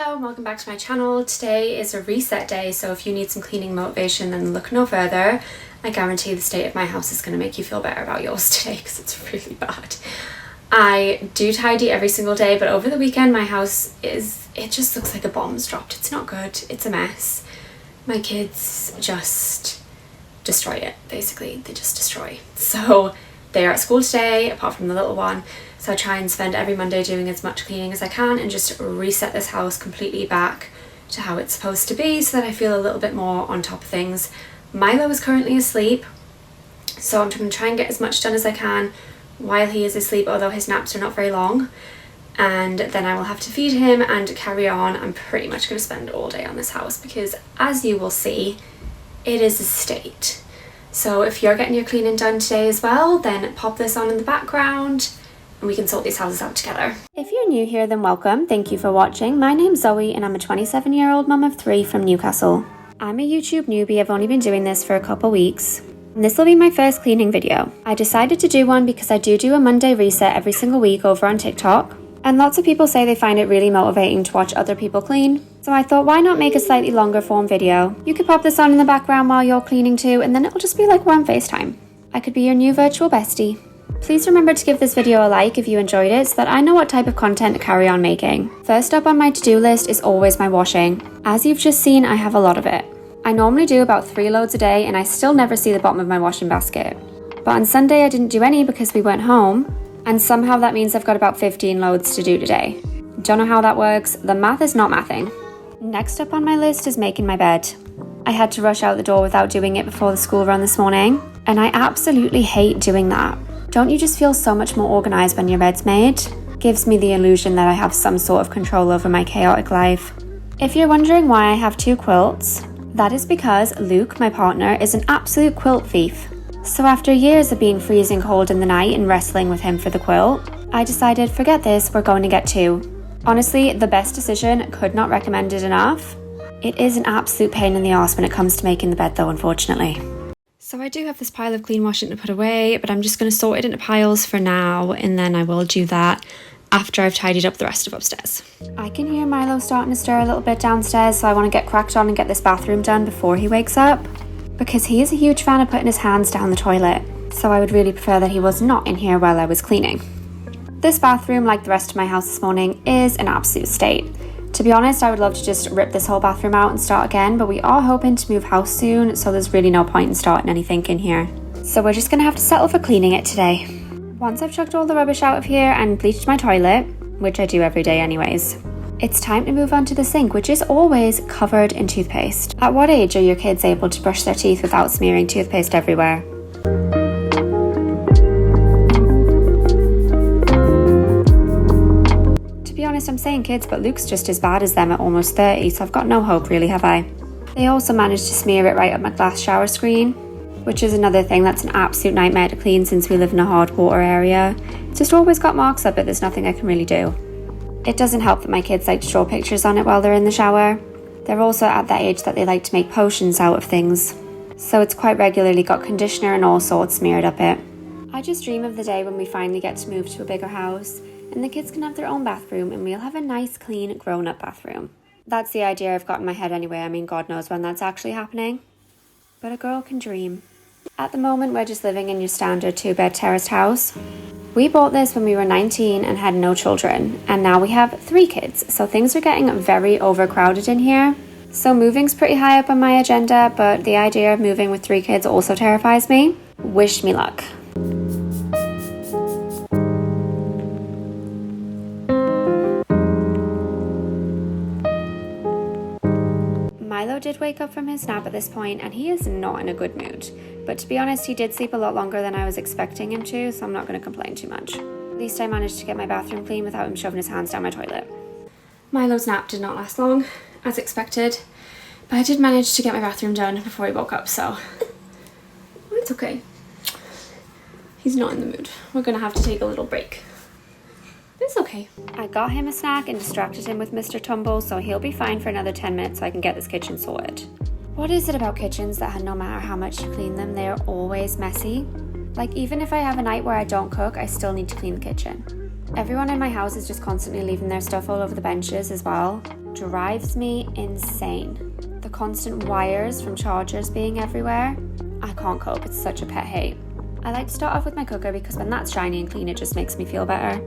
Hello and welcome back to my channel. Today is a reset day, so if you need some cleaning motivation, then look no further. I guarantee the state of my house is going to make you feel better about yours today because it's really bad. I do tidy every single day, but over the weekend my house it just looks like a bomb's dropped. It's not good. It's a mess. My kids just destroy it, basically. They just destroy. So they are at school today, apart from the little one. So I try and spend every Monday doing as much cleaning as I can and just reset this house completely back to how it's supposed to be so that I feel a little bit more on top of things. Milo is currently asleep, so I'm going to try and get as much done as I can while he is asleep, although his naps are not very long. And then I will have to feed him and carry on. I'm pretty much going to spend all day on this house because, as you will see, it is a state. So if you're getting your cleaning done today as well, then pop this on in the background and we can sort these houses out together. If you're new here, then welcome. Thank you for watching. My name's Zoe and I'm a 27-year-old mum of 3 from Newcastle. I'm a YouTube newbie. I've only been doing this for a couple weeks. And this will be my first cleaning video. I decided to do one because I do a Monday reset every single week over on TikTok. And lots of people say they find it really motivating to watch other people clean. So I thought, why not make a slightly longer form video? You could pop this on in the background while you're cleaning too, and then it'll just be like we're on FaceTime. I could be your new virtual bestie. Please remember to give this video a like if you enjoyed it so that I know what type of content to carry on making. First up on my to-do list is always my washing. As you've just seen, I have a lot of it. I normally do about 3 loads a day and I still never see the bottom of my washing basket. But on Sunday I didn't do any because we weren't home, and somehow that means I've got about 15 loads to do today. Don't know how that works, the math is not mathing. Next up on my list is making my bed. I had to rush out the door without doing it before the school run this morning, and I absolutely hate doing that. Don't you just feel so much more organised when your bed's made? Gives me the illusion that I have some sort of control over my chaotic life. If you're wondering why I have 2 quilts, that is because Luke, my partner, is an absolute quilt thief. So after years of being freezing cold in the night and wrestling with him for the quilt, I decided, forget this, we're going to get 2. Honestly, the best decision, could not recommend it enough. It is an absolute pain in the arse when it comes to making the bed though, unfortunately. So I do have this pile of clean washing to put away, but I'm just going to sort it into piles for now, and then I will do that after I've tidied up the rest of upstairs. I can hear Milo starting to stir a little bit downstairs, so I want to get cracked on and get this bathroom done before he wakes up, because he is a huge fan of putting his hands down the toilet, so I would really prefer that he was not in here while I was cleaning. This bathroom, like the rest of my house this morning, is an absolute state. To be honest, I would love to just rip this whole bathroom out and start again, but we are hoping to move house soon, so there's really no point in starting anything in here. So we're just going to have to settle for cleaning it today. Once I've chucked all the rubbish out of here and bleached my toilet, which I do every day anyways, it's time to move on to the sink, which is always covered in toothpaste. At what age are your kids able to brush their teeth without smearing toothpaste everywhere? To be honest, I'm saying kids, but Luke's just as bad as them at almost 30, so I've got no hope really, have I? They also managed to smear it right up my glass shower screen, which is another thing that's an absolute nightmare to clean since we live in a hard water area. It's just always got marks up it, there's nothing I can really do. It doesn't help that my kids like to draw pictures on it while they're in the shower. They're also at that age that they like to make potions out of things, so it's quite regularly got conditioner and all sorts smeared up it. I just dream of the day when we finally get to move to a bigger house and the kids can have their own bathroom and we'll have a nice, clean, grown-up bathroom. That's the idea I've got in my head anyway. I mean, God knows when that's actually happening. But a girl can dream. At the moment, we're just living in your standard 2-bed terraced house. We bought this when we were 19 and had no children, and now we have 3 kids, so things are getting very overcrowded in here. So moving's pretty high up on my agenda, but the idea of moving with 3 kids also terrifies me. Wish me luck. Milo did wake up from his nap at this point and he is not in a good mood. But to be honest, he did sleep a lot longer than I was expecting him to, so I'm not going to complain too much. At least I managed to get my bathroom clean without him shoving his hands down my toilet. Milo's nap did not last long, as expected, but I did manage to get my bathroom done before he woke up, so it's okay. He's not in the mood. We're going to have to take a little break. It's okay. I got him a snack and distracted him with Mr. Tumble, so he'll be fine for another 10 minutes so I can get this kitchen sorted. What is it about kitchens that no matter how much you clean them, they are always messy? Like, even if I have a night where I don't cook, I still need to clean the kitchen. Everyone in my house is just constantly leaving their stuff all over the benches as well. Drives me insane. The constant wires from chargers being everywhere. I can't cope, it's such a pet hate. I like to start off with my cooker because when that's shiny and clean, it just makes me feel better.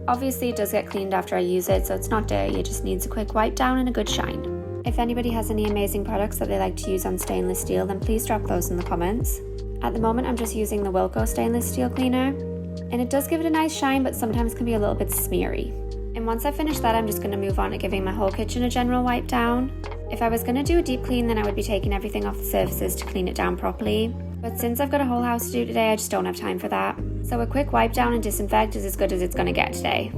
Obviously it does get cleaned after I use it, so it's not dirty, it just needs a quick wipe down and a good shine. If anybody has any amazing products that they like to use on stainless steel, then please drop those in the comments. At the moment I'm just using the Wilko stainless steel cleaner, and it does give it a nice shine, but sometimes can be a little bit smeary. And once I finish that, I'm just going to move on to giving my whole kitchen a general wipe down. If I was going to do a deep clean, then I would be taking everything off the surfaces to clean it down properly. But since I've got a whole house to do today, I just don't have time for that. So a quick wipe down and disinfect is as good as it's going to get today.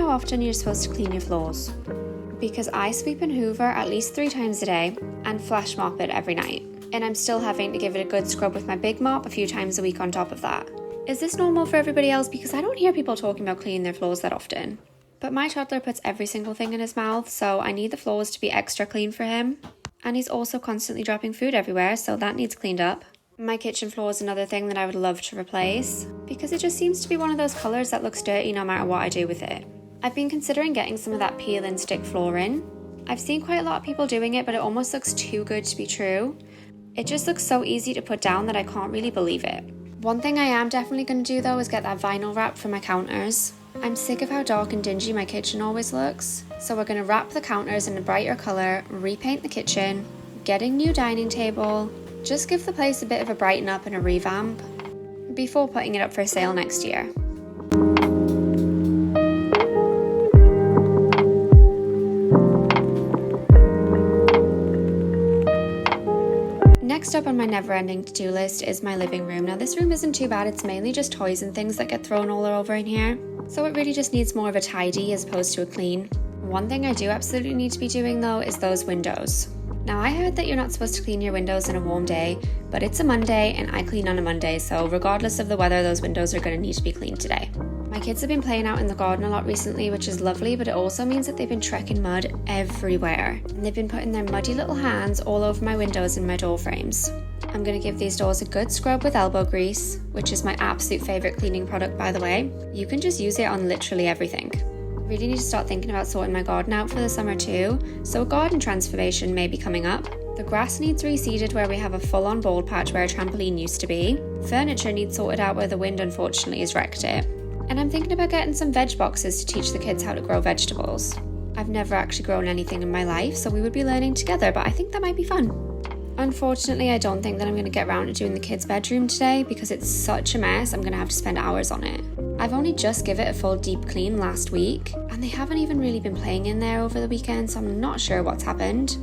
Often you're supposed to clean your floors, because I sweep and hoover at least 3 times a day and flash mop it every night, and I'm still having to give it a good scrub with my big mop a few times a week on top of that. Is this normal for everybody else? Because I don't hear people talking about cleaning their floors that often. But my toddler puts every single thing in his mouth, so I need the floors to be extra clean for him. And he's also constantly dropping food everywhere, so that needs cleaned up. My kitchen floor is another thing that I would love to replace, because it just seems to be one of those colours that looks dirty no matter what I do with it. I've been considering getting some of that peel and stick flooring. I've seen quite a lot of people doing it, but it almost looks too good to be true. It just looks so easy to put down that I can't really believe it. One thing I am definitely going to do though is get that vinyl wrap for my counters. I'm sick of how dark and dingy my kitchen always looks, so we're going to wrap the counters in a brighter colour, repaint the kitchen, get a new dining table, just give the place a bit of a brighten up and a revamp, before putting it up for sale next year. Next up on my never-ending to-do list is my living room. Now this room isn't too bad, it's mainly just toys and things that get thrown all over in here. So it really just needs more of a tidy as opposed to a clean. One thing I do absolutely need to be doing though is those windows. Now I heard that you're not supposed to clean your windows on a warm day, but it's a Monday and I clean on a Monday, so regardless of the weather, those windows are going to need to be cleaned today. My kids have been playing out in the garden a lot recently, which is lovely, but it also means that they've been trekking mud everywhere. And they've been putting their muddy little hands all over my windows and my door frames. I'm going to give these doors a good scrub with elbow grease, which is my absolute favourite cleaning product by the way. You can just use it on literally everything. I really need to start thinking about sorting my garden out for the summer too, so a garden transformation may be coming up. The grass needs reseeded where we have a full-on bald patch where a trampoline used to be. Furniture needs sorted out where the wind unfortunately has wrecked it. And I'm thinking about getting some veg boxes to teach the kids how to grow vegetables. I've never actually grown anything in my life, so we would be learning together, but I think that might be fun. Unfortunately, I don't think that I'm going to get around to doing the kids' bedroom today because it's such a mess, I'm going to have to spend hours on it. I've only just given it a full deep clean last week, and they haven't even really been playing in there over the weekend, so I'm not sure what's happened.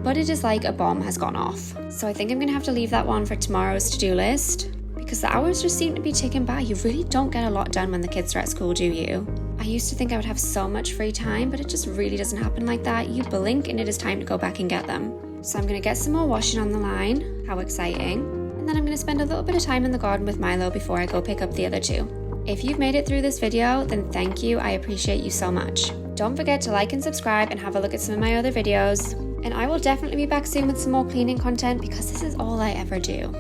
But it is like a bomb has gone off. So I think I'm going to have to leave that one for tomorrow's to-do list, because the hours just seem to be ticking by. You really don't get a lot done when the kids are at school, do you? I used to think I would have so much free time, but it just really doesn't happen like that. You blink and it is time to go back and get them. So I'm going to get some more washing on the line. How exciting. And then I'm going to spend a little bit of time in the garden with Milo before I go pick up the other two. If you've made it through this video, then thank you. I appreciate you so much. Don't forget to like and subscribe and have a look at some of my other videos. And I will definitely be back soon with some more cleaning content because this is all I ever do.